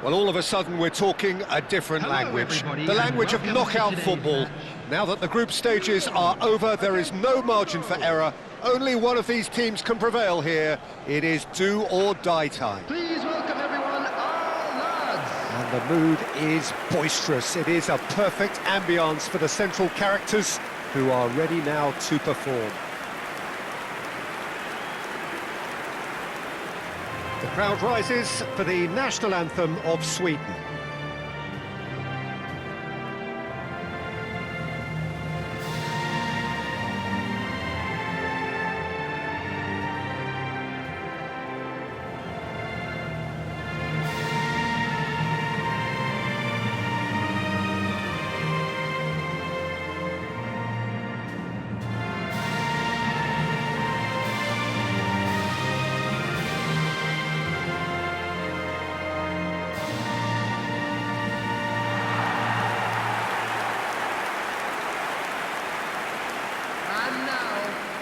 Well, all of a sudden we're talking a different language. The language of knockout football. Now that the group stages are over, there is no margin for error. Only one of these teams can prevail here. It is do or die time. Please welcome everyone, our lads. And the mood is boisterous. It is a perfect ambience for the central characters who are ready now to perform. The crowd rises for the national anthem of Sweden.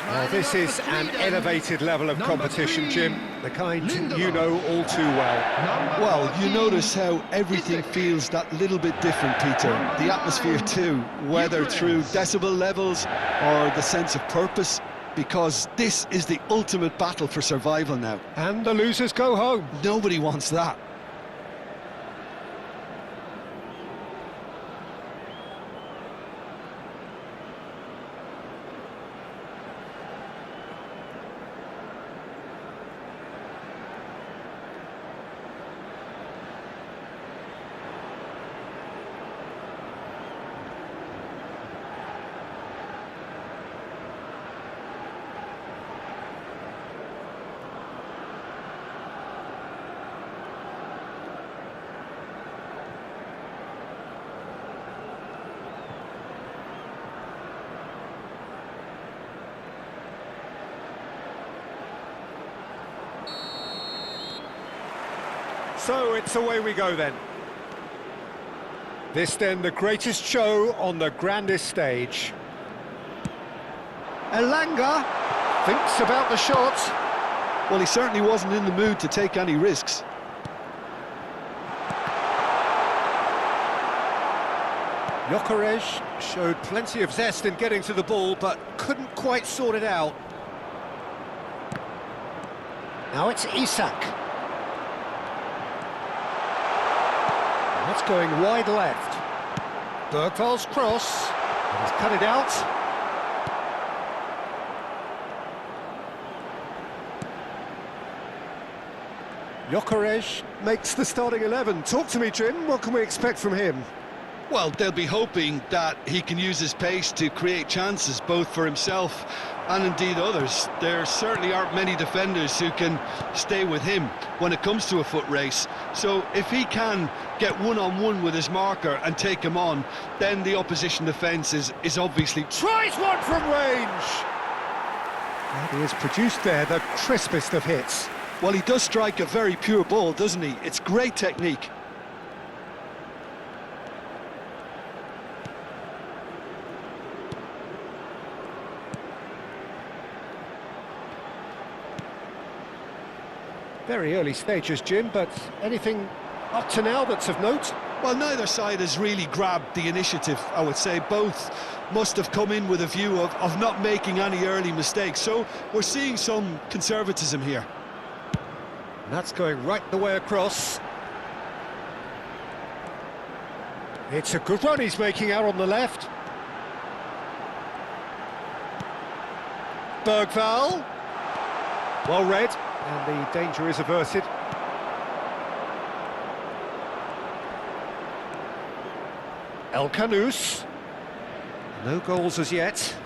Well, this is an elevated level of competition, Jim, the kind you know all too well. Well, you notice how everything feels that little bit different, Peter. The atmosphere too, whether through decibel levels or the sense of purpose, because this is the ultimate battle for survival now. And the losers go home. Nobody wants that. So it's away we go then. This then the greatest show on the grandest stage. Elanga thinks about the shot. Well, he certainly wasn't in the mood to take any risks. Gyökeres showed plenty of zest in getting to the ball, but couldn't quite sort it out. Now it's Isak. That's going wide left. Bergvall's cross. He's cut it out. Gyökeres makes the starting 11. Talk to me, Jim. What can we expect from him? Well, they'll be hoping that he can use his pace to create chances, both for himself and indeed others. There certainly aren't many defenders who can stay with him when it comes to a foot race. So if he can get one-on-one with his marker and take him on, then the opposition defence is obviously... Tries one from range! And he has produced there the crispest of hits. Well, he does strike a very pure ball, doesn't he? It's great technique. Very early stages, Jim, but anything up to now that's of note? Well, neither side has really grabbed the initiative, I would say. Both must have come in with a view of not making any early mistakes. So we're seeing some conservatism here. And that's going right the way across. It's a good run he's making out on the left. Bergvall. Well read. And the danger is averted. El Canus. No goals as yet.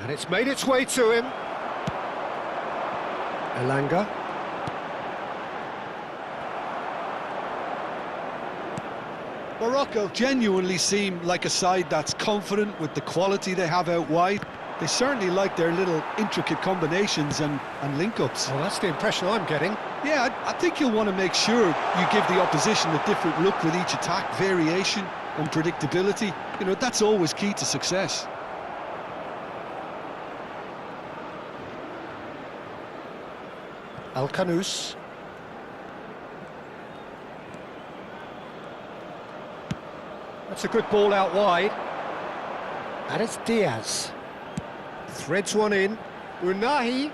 And it's made its way to him. Elanga. Morocco genuinely seem like a side that's confident with the quality they have out wide. They certainly like their little intricate combinations and link-ups. Well, that's the impression I'm getting. Yeah, I think you'll want to make sure you give the opposition a different look with each attack, variation, unpredictability. You know, that's always key to success. El Canus. That's a good ball out wide. And it's Diaz. Threads one in. Unahi.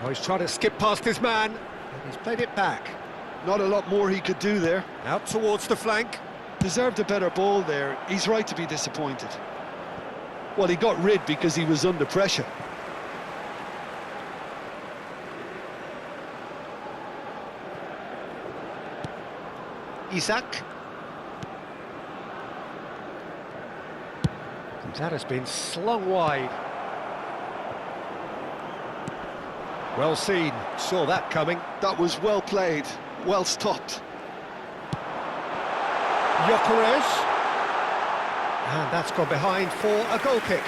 Oh, he's trying to skip past his man. And he's played it back. Not a lot more he could do there. Out towards the flank. Deserved a better ball there. He's right to be disappointed. Well, he got rid because he was under pressure. Isaac. And that has been slung wide. Well seen, saw that coming. That was well played, well stopped. Gyökeres. And that's gone behind for a goal kick.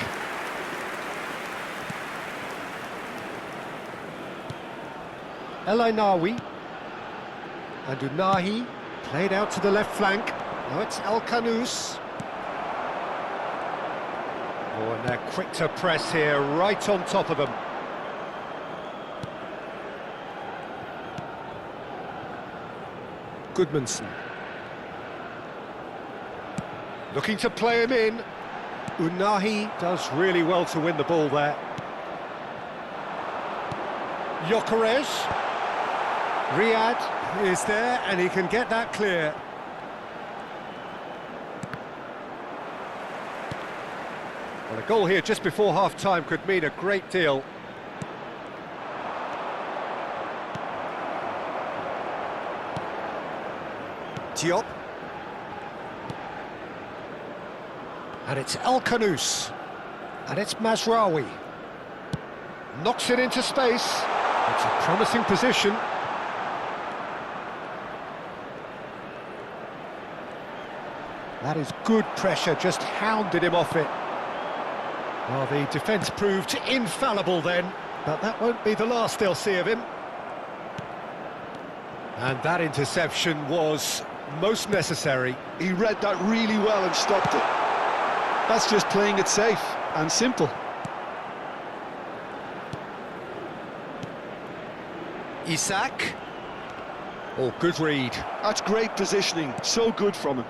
El Ainawi. And Unahi. Played out to the left flank. Now it's El Kanous. Oh, and they're quick to press here, right on top of them. Goodmanson. Looking to play him in. Unahi does really well to win the ball there. Gyökeres. Riyad is there and he can get that clear. Well, a goal here just before half-time could mean a great deal. Diop. And it's El Kanous. And it's Mazraoui. Knocks it into space. It's a promising position. That is good pressure, just hounded him off it. Well, the defence proved infallible then, but that won't be the last they'll see of him. And that interception was most necessary. He read that really well and stopped it. That's just playing it safe and simple. Isaac. Oh, good read. That's great positioning, so good from him.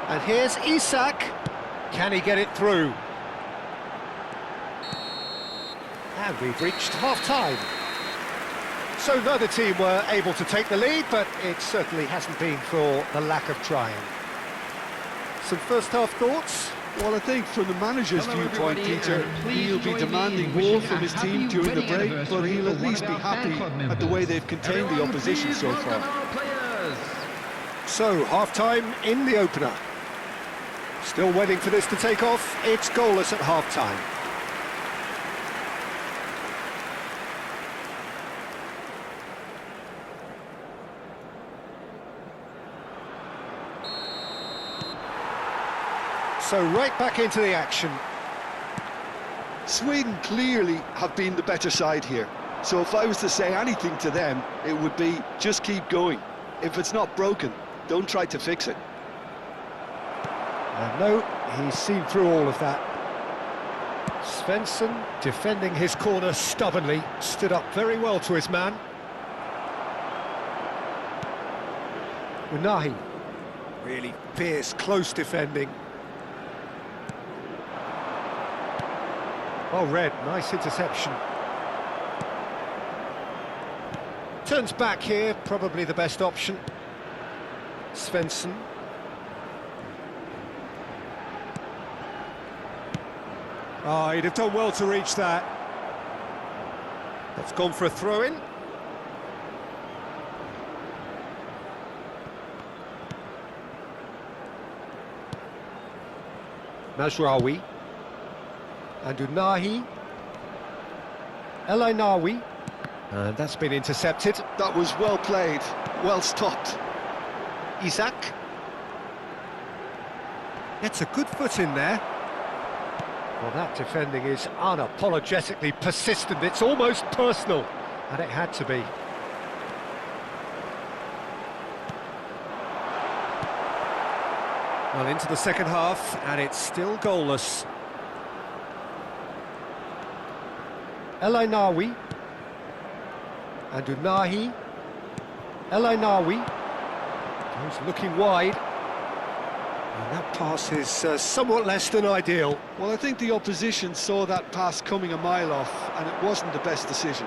And here's Isaac. Can he get it through? And we've reached half-time. So neither team were able to take the lead, but it certainly hasn't been for the lack of trying. Some first-half thoughts? Well, I think from the manager's viewpoint, Peter, he'll be demanding more from his team during the break, but he'll at least be happy at the way they've contained the opposition so far. So, half-time in the opener. Still waiting for this to take off. It's goalless at half-time. So right back into the action. Sweden clearly have been the better side here. So if I was to say anything to them, it would be just keep going. If it's not broken, don't try to fix it. No, he's seen through all of that. Svensson defending his corner stubbornly, stood up very well to his man. Unahi, really fierce, close defending. Oh, Red, nice interception. Turns back here, probably the best option. Svensson. Oh, he'd have done well to reach that. That's gone for a throw-in. Mazraoui. And Unahi. El Ainawi. And that's been intercepted. That was well played, well stopped. Isaac. Gets a good foot in there. Well, that defending is unapologetically persistent. It's almost personal, and it had to be. Well, into the second half, and it's still goalless. El Ainawi. And Unahi. El Ainawi. He's looking wide. And that pass is somewhat less than ideal. Well, I think the opposition saw that pass coming a mile off, and it wasn't the best decision.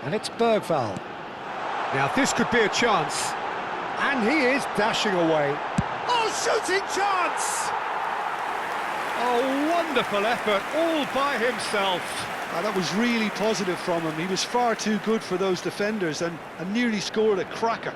And it's Bergvall. Now this could be a chance. And he is dashing away. Oh, shooting chance! Oh, wonderful effort, all by himself. That was really positive from him. He was far too good for those defenders and nearly scored a cracker.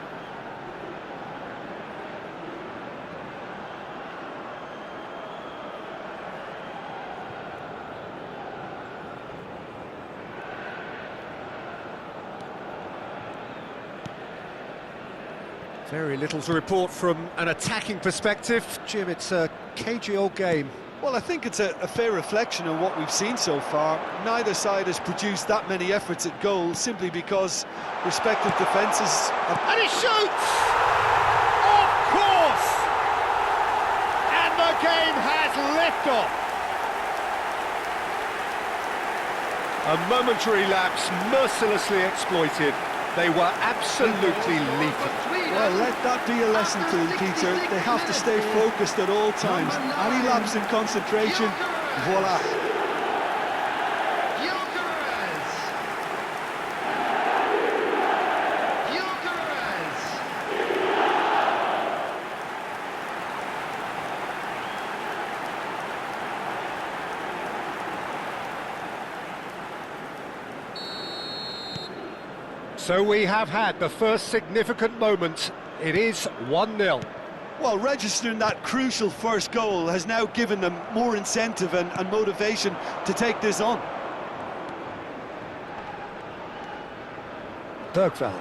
Very little to report from an attacking perspective. Jim, it's a cagey old game. Well, I think it's a fair reflection of what we've seen so far. Neither side has produced that many efforts at goal simply because respective defences have... And he shoots! Of course! And the game has liftoff. A momentary lapse mercilessly exploited. They were absolutely lethal. Well, let that be a lesson to them, Peter. They have to stay focused at all times. Any lapse in concentration, voila. So we have had the first significant moment. It is 1-0. Well, registering that crucial first goal has now given them more incentive and motivation to take this on. Bergvall.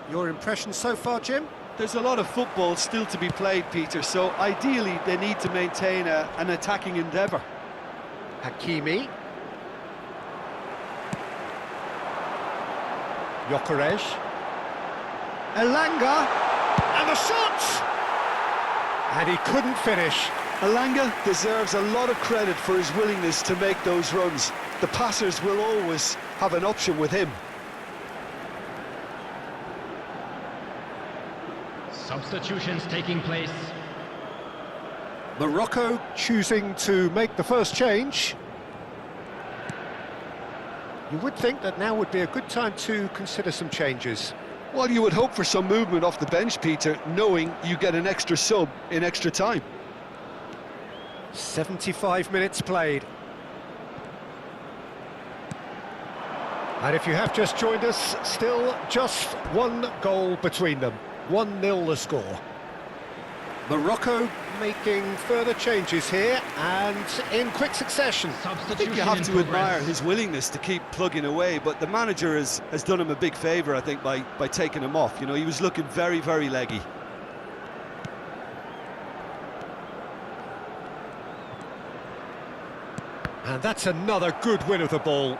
Your impression so far, Jim? There's a lot of football still to be played, Peter, so ideally they need to maintain an attacking endeavour. Hakimi. Gyökeres. Elanga. And the shot! And he couldn't finish. Elanga deserves a lot of credit for his willingness to make those runs. The passers will always have an option with him. Substitutions taking place. Morocco choosing to make the first change. You would think that now would be a good time to consider some changes. Well, you would hope for some movement off the bench, Peter, knowing you get an extra sub in extra time. 75 minutes played. And if you have just joined us, still just one goal between them. 1-0 the score. Morocco making further changes here and in quick succession. I think you have to admire his willingness to keep plugging away, but the manager has done him a big favour, I think, by taking him off. You know, he was looking very, very leggy. And that's another good win of the ball.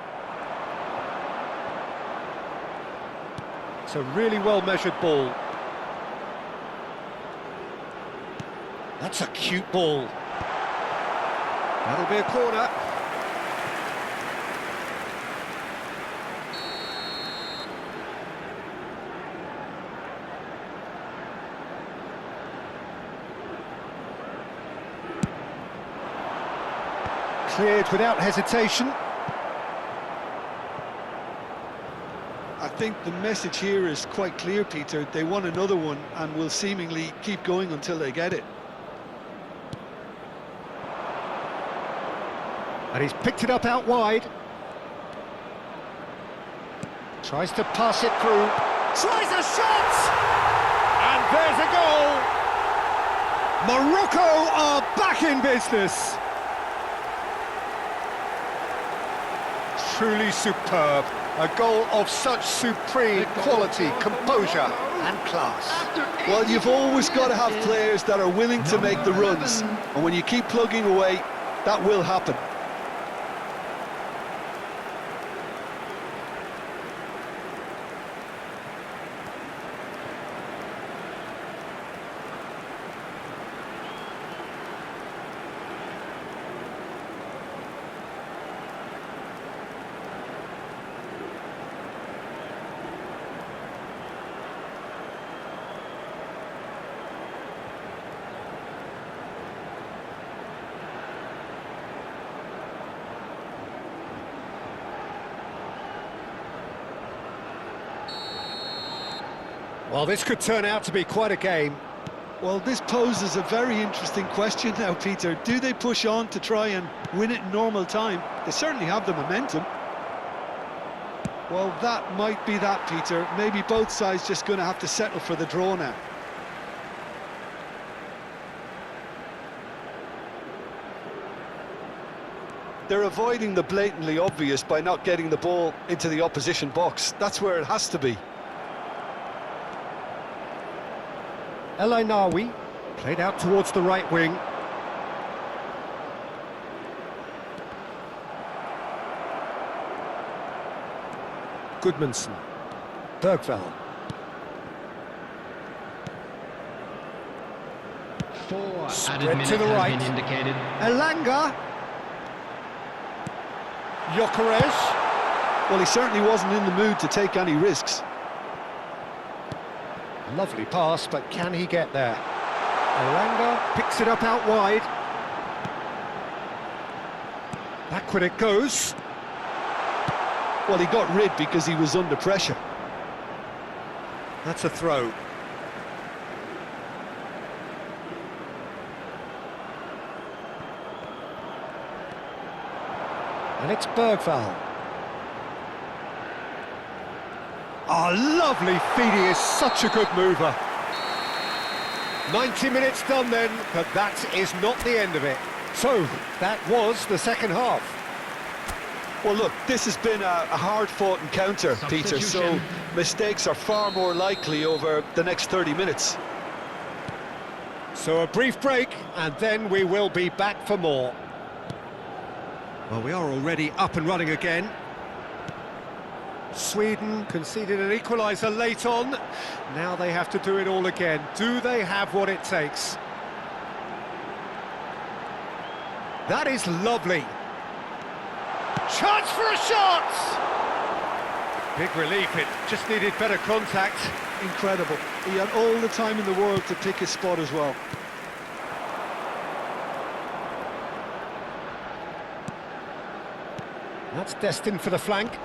It's a really well-measured ball. That's a cute ball. That'll be a corner. Cleared without hesitation. I think the message here is quite clear, Peter. They want another one and will seemingly keep going until they get it. And he's picked it up out wide. Tries to pass it through. Tries a shot! And there's a goal! Morocco are back in business. Truly superb. A goal of such supreme quality, composure and class. Well, you've always got to have players that are willing to make the runs. And when you keep plugging away, that will happen. Well, this could turn out to be quite a game. Well, this poses a very interesting question now, Peter. Do they push on to try and win it in normal time? They certainly have the momentum. Well, that might be that, Peter. Maybe both sides just going to have to settle for the draw now. They're avoiding the blatantly obvious by not getting the ball into the opposition box. That's where it has to be. El Ainawi played out towards the right wing. Goodmanson. Bergvall. 4 Spread added minutes to the has right. been indicated. Elanga. Gyökeres. Well, he certainly wasn't in the mood to take any risks. Lovely pass, but can he get there? Elanga picks it up out wide. Backward it goes. Well, he got rid because he was under pressure. That's a throw. And it's Bergvall. Oh, lovely feed, he is such a good mover. 90 minutes done then, but that is not the end of it. So, that was the second half. Well, look, this has been a hard-fought encounter, Peter, so mistakes are far more likely over the next 30 minutes. So a brief break, and then we will be back for more. Well, we are already up and running again. Sweden conceded an equaliser late on. Now they have to do it all again. Do they have what it takes? That is lovely. Chance for a shot! Big relief, it just needed better contact. Incredible. He had all the time in the world to pick his spot as well. That's destined for the flank.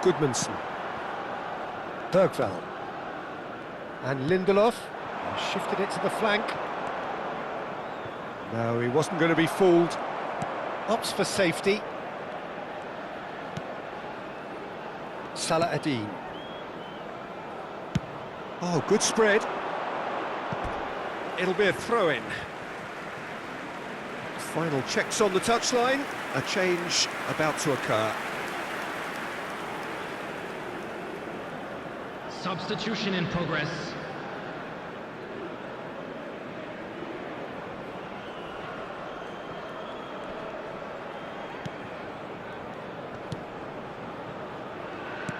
Goodmanson. Bergvall. And Lindelof shifted it to the flank. No, he wasn't going to be fooled. Opts for safety. Salah Ad-Din. Oh, good spread. It'll be a throw-in. Final checks on the touchline. A change about to occur. Substitution in progress.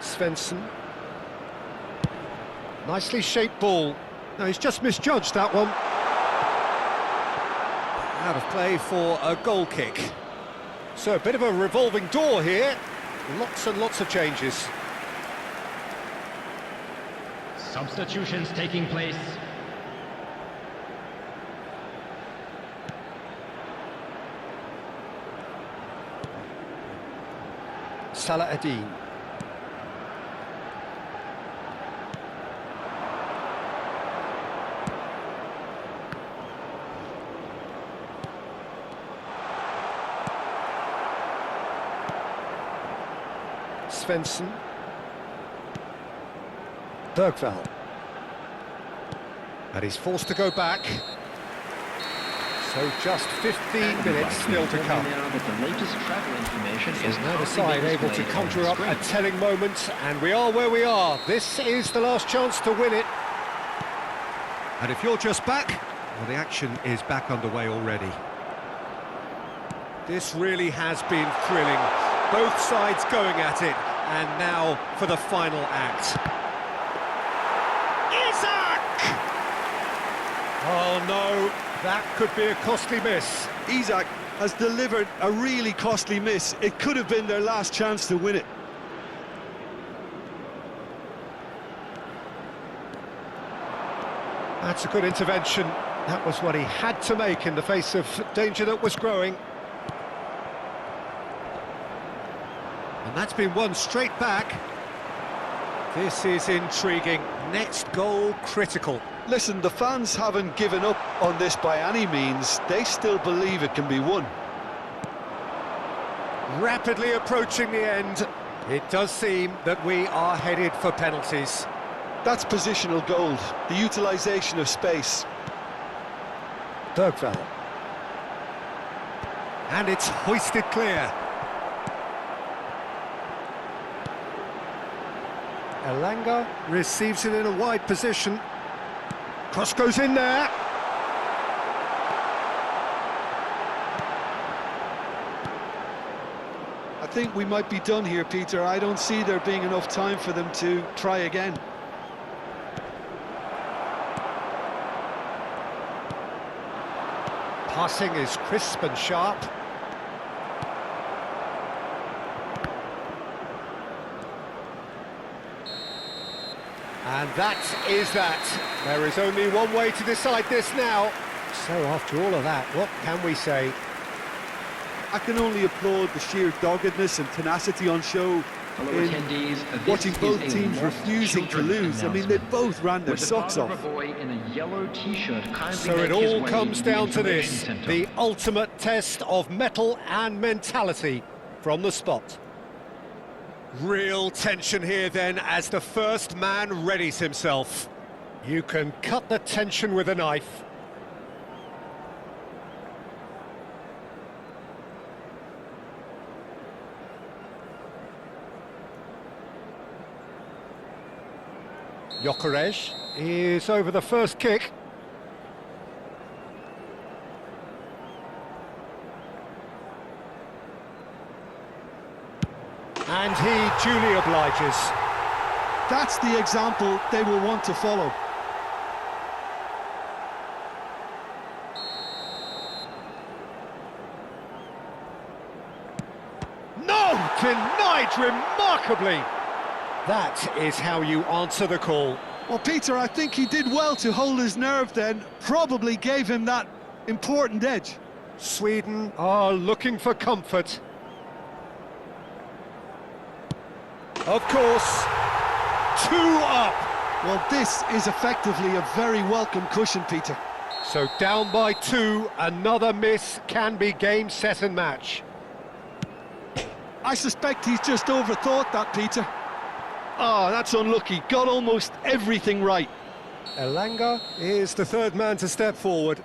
Svensson. Nicely shaped ball. No, he's just misjudged that one. Out of play for a goal kick. So a bit of a revolving door here. Lots and lots of changes. Substitutions taking place. Salah Ad-Din. Svensson. Bergvall. And he's forced to go back. So just 15 minutes still to come. The latest travel information Is neither side able to conjure up a telling moment, and we are where we are. This is the last chance to win it. And if you're just back, well, the action is back underway already. This really has been thrilling. Both sides going at it, and now for the final act. Isaac! Oh no, that could be a costly miss. Isaac has delivered a really costly miss. It could have been their last chance to win it. That's a good intervention. That was what he had to make in the face of danger that was growing. And that's been won straight back. This is intriguing. Next goal critical. Listen, the fans haven't given up on this by any means. They still believe it can be won. Rapidly approaching the end. It does seem that we are headed for penalties. That's positional gold, the utilisation of space. Bergvall. And it's hoisted clear. Elanga receives it in a wide position. Cross goes in there. I think we might be done here, Peter. I don't see there being enough time for them to try again. Passing is crisp and sharp. And that is that. There is only one way to decide this now. So after all of that, what can we say? I can only applaud the sheer doggedness and tenacity on show Hello, in attendees. watching This both is a teams Lost refusing to Children lose. I mean, they both ran their Would the socks father off. of a boy in a yellow t-shirt kindly So it make his all way comes to the down to information this, centre? the ultimate test of mettle and mentality from the spot. Real tension here then as the first man readies himself. You can cut the tension with a knife. Gyökeres is over the first kick. And he duly obliges. That's the example they will want to follow. No! Denied remarkably! That is how you answer the call. Well, Peter, I think he did well to hold his nerve then. Probably gave him that important edge. Sweden are looking for comfort. Of course, 2 up. Well, this is effectively a very welcome cushion, Peter. So down by 2, another miss can be game, set and match. I suspect he's just overthought that, Peter. Ah, that's unlucky. Got almost everything right. Elanga is the third man to step forward.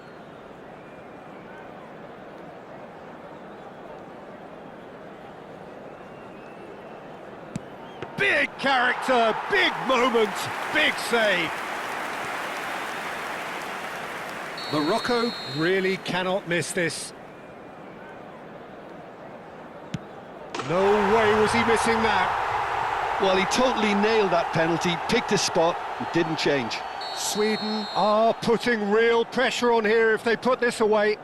Big character, big moment, big save. Morocco really cannot miss this. No way was he missing that. Well, he totally nailed that penalty, picked his spot, and didn't change. Sweden are putting real pressure on here if they put this away.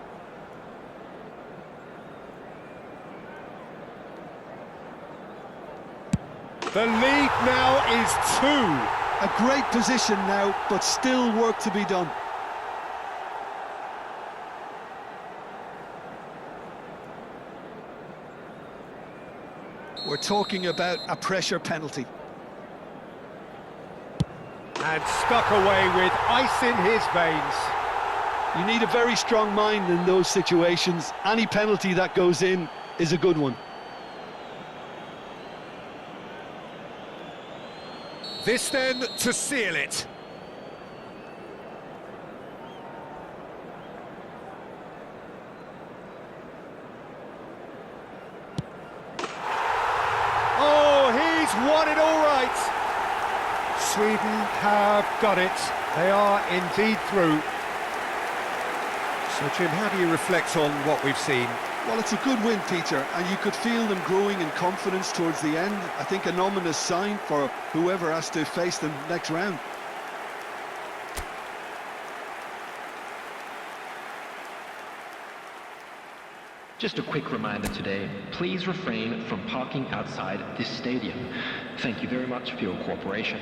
The lead now is 2. A great position now, but still work to be done. We're talking about a pressure penalty. And stuck away with ice in his veins. You need a very strong mind in those situations. Any penalty that goes in is a good one. This then to seal it. Oh, he's won it all right. Sweden have got it. They are indeed through. So, Jim, how do you reflect on what we've seen? Well, it's a good win, Peter, and you could feel them growing in confidence towards the end. I think an ominous sign for whoever has to face them next round. Just a quick reminder today, please refrain from parking outside this stadium. Thank you very much for your cooperation.